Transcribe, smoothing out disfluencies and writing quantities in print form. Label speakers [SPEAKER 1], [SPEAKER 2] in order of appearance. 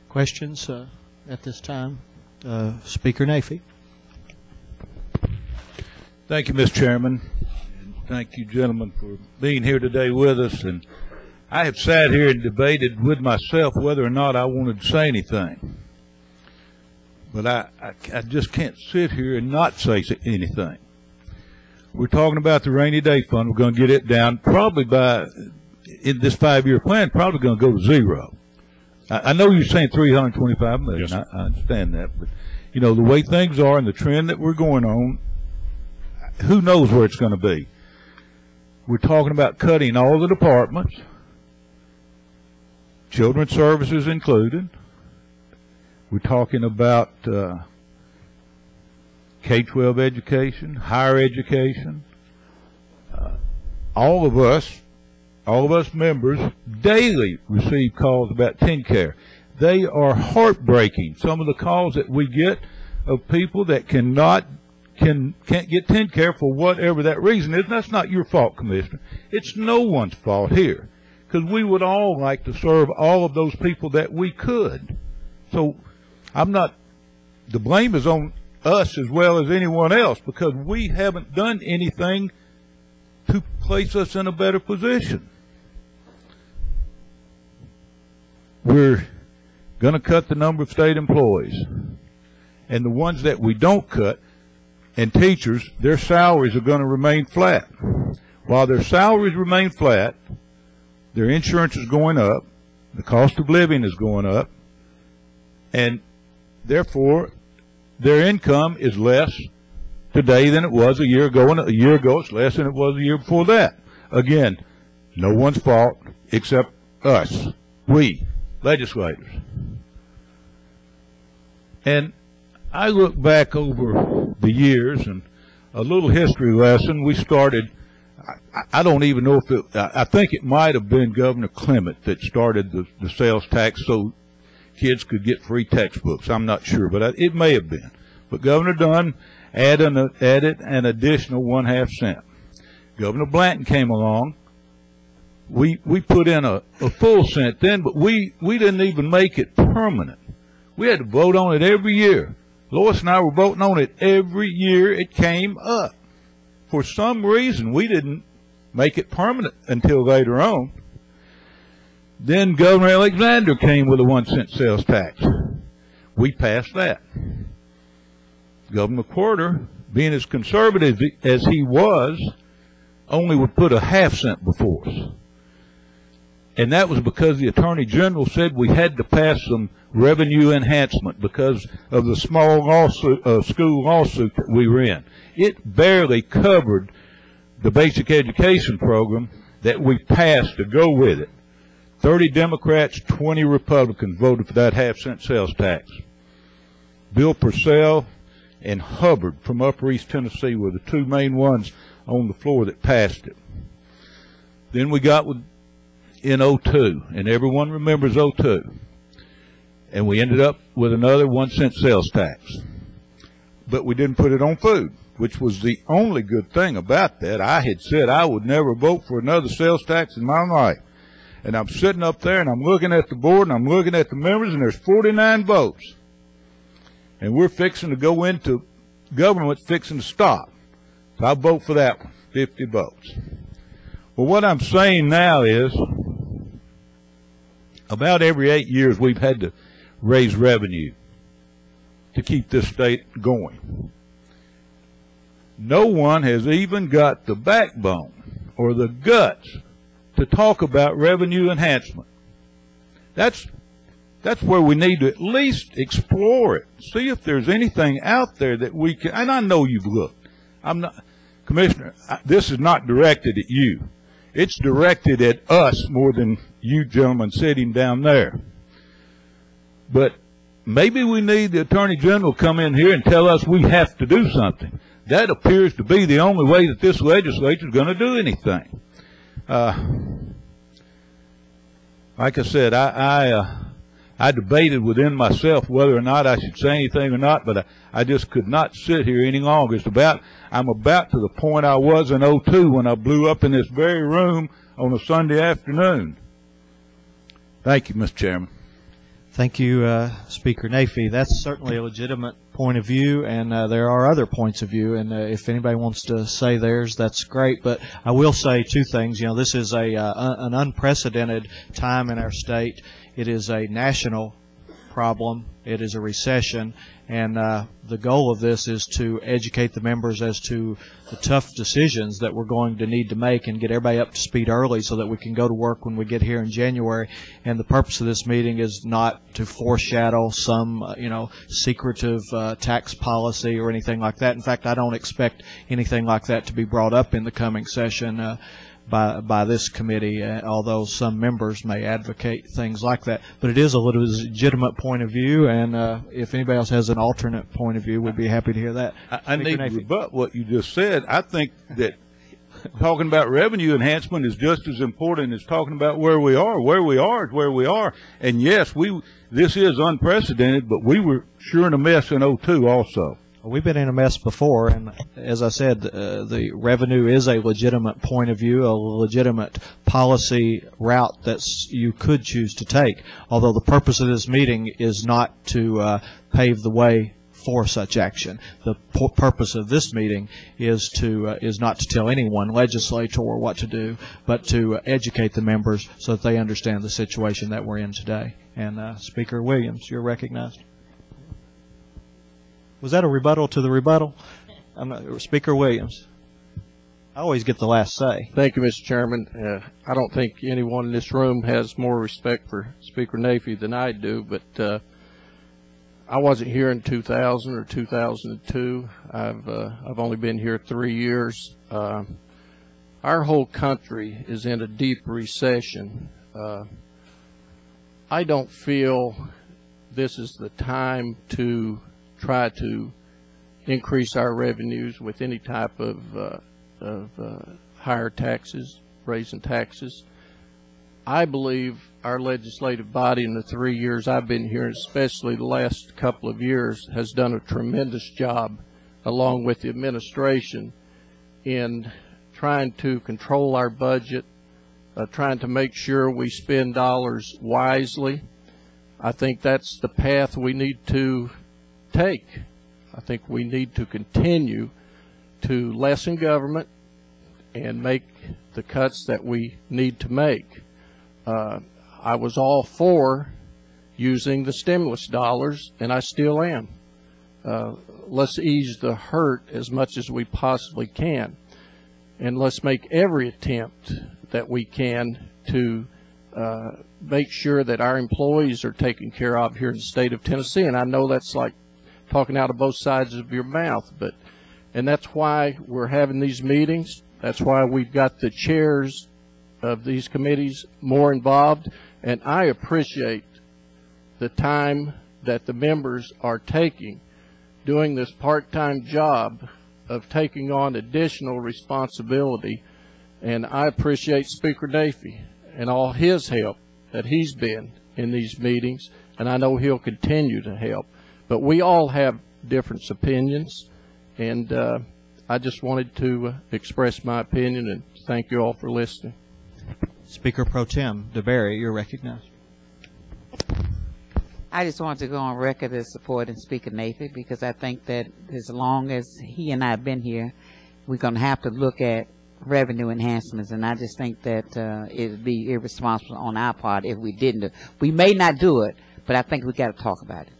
[SPEAKER 1] Questions at this time? Speaker Naifeh.
[SPEAKER 2] Thank you, Mr. Chairman. And thank you, gentlemen, for being here today with us. And I have sat here and debated with myself whether or not I wanted to say anything. But I just can't sit here and not say anything. We're talking about the rainy day fund. We're going to get it down probably in this 5-year plan, probably going to go to zero. I know you're saying $325 million. Yes, I understand that. But, you know, the way things are and the trend that we're going on, who knows where it's going to be. We're talking about cutting all the departments, children's services included. We're talking about K-12 education, higher education. All of us members daily receive calls about TennCare. They are heartbreaking. Some of the calls that we get of people that can't get TennCare for whatever that reason is. And that's not your fault, Commissioner. It's no one's fault here, because we would all like to serve all of those people that we could. So the blame is on us as well as anyone else, because we haven't done anything to place us in a better position. We're going to cut the number of state employees, and the ones that we don't cut, and teachers, their salaries are going to remain flat. While their salaries remain flat, their insurance is going up, the cost of living is going up, and therefore their income is less today than it was a year ago, and a year ago it's less than it was a year before that. Again, no one's fault except us, we, legislators. And I look back over the years, and a little history lesson. We started, I don't even know if I think it might have been Governor Clement that started the sales tax so kids could get free textbooks. I'm not sure, but it may have been. But Governor Dunn added an additional 1/2 cent. Governor Blanton came along. We put in a full cent then, but we didn't even make it permanent. We had to vote on it every year. Lois and I were voting on it every year it came up. For some reason, we didn't make it permanent until later on. Then Governor Alexander came with a 1-cent sales tax. We passed that. Governor McWhorter, being as conservative as he was, only would put a 1/2 cent before us. And that was because the Attorney General said we had to pass some revenue enhancement because of the small school lawsuit that we were in. It barely covered the basic education program that we passed to go with it. 30 Democrats, 20 Republicans voted for that 1/2 cent sales tax. Bill Purcell and Hubbard from Upper East Tennessee were the two main ones on the floor that passed it. Then we got in 02, and everyone remembers 02. And we ended up with another 1-cent sales tax. But we didn't put it on food, which was the only good thing about that. I had said I would never vote for another sales tax in my life. And I'm sitting up there, and I'm looking at the board, and I'm looking at the members, and there's 49 votes. And we're fixing to go into government, fixing to stop. So I vote for that one, 50 votes. Well, what I'm saying now is about every 8 years we've had to raise revenue to keep this state going. No one has even got the backbone or the guts to talk about revenue enhancement. That's where we need to at least explore it, see if there's anything out there that we can. And I know you've looked. I'm not, Commissioner, this is not directed at you. It's directed at us more than you gentlemen sitting down there. But maybe we need the Attorney General to come in here and tell us we have to do something. That appears to be the only way that this legislature is going to do anything. Like I said, I debated within myself whether or not I should say anything or not, but I just could not sit here any longer. I'm about to the point I was in 02 when I blew up in this very room on a Sunday afternoon. Thank you, Mr. Chairman.
[SPEAKER 1] Thank you, Speaker Naifeh. That's certainly a legitimate point of view, and there are other points of view. And if anybody wants to say theirs, that's great. But I will say two things. You know, this is an unprecedented time in our state. It is a national problem. It is a recession, and the goal of this is to educate the members as to the tough decisions that we're going to need to make and get everybody up to speed early so that we can go to work when we get here in January. And the purpose of this meeting is not to foreshadow some, secretive tax policy or anything like that. In fact, I don't expect anything like that to be brought up in the coming session by this committee, although some members may advocate things like that. But it is a legitimate point of view, and if anybody else has an alternate point of view, we'd be happy to hear that.
[SPEAKER 2] I need to rebut what you just said. I think that talking about revenue enhancement is just as important as talking about where we are. Where we are is where we are. And yes, this is unprecedented, but we were sure in a mess in 2002 also.
[SPEAKER 1] We've been in a mess before, and as I said, the revenue is a legitimate point of view, a legitimate policy route that you could choose to take, although the purpose of this meeting is not to pave the way for such action. The purpose of this meeting is not to tell any one legislator what to do, but to educate the members so that they understand the situation that we're in today. And Speaker Williams, you're recognized. Was that a rebuttal to the rebuttal? Speaker Williams. I always get the last say.
[SPEAKER 3] Thank you, Mr. Chairman. I don't think anyone in this room has more respect for Speaker Naifeh than I do, but I wasn't here in 2000 or 2002. I've only been here 3 years. Our whole country is in a deep recession. I don't feel this is the time to try to increase our revenues with any type of higher taxes, raising taxes. I believe our legislative body in the 3 years I've been here, especially the last couple of years, has done a tremendous job, along with the administration, in trying to control our budget, trying to make sure we spend dollars wisely. I think that's the path we need to take. I think we need to continue to lessen government and make the cuts that we need to make. I was all for using the stimulus dollars, and I still am. Let's ease the hurt as much as we possibly can, and let's make every attempt that we can to make sure that our employees are taken care of here in the state of Tennessee. And I know that's like talking out of both sides of your mouth, and that's why we're having these meetings. That's why we've got the chairs of these committees more involved, and I appreciate the time that the members are taking doing this part-time job of taking on additional responsibility. And I appreciate Speaker Naifeh and all his help that he's been in these meetings, and I know he'll continue to help. But we all have different opinions, and I just wanted to express my opinion and thank you all for listening.
[SPEAKER 1] Speaker Pro Tem DeBerry, you're recognized.
[SPEAKER 4] I just want to go on record as supporting Speaker Naifeh, because I think that as long as he and I have been here, we're going to have to look at revenue enhancements, and I just think that it would be irresponsible on our part if we didn't. We may not do it, but I think we got to talk about it.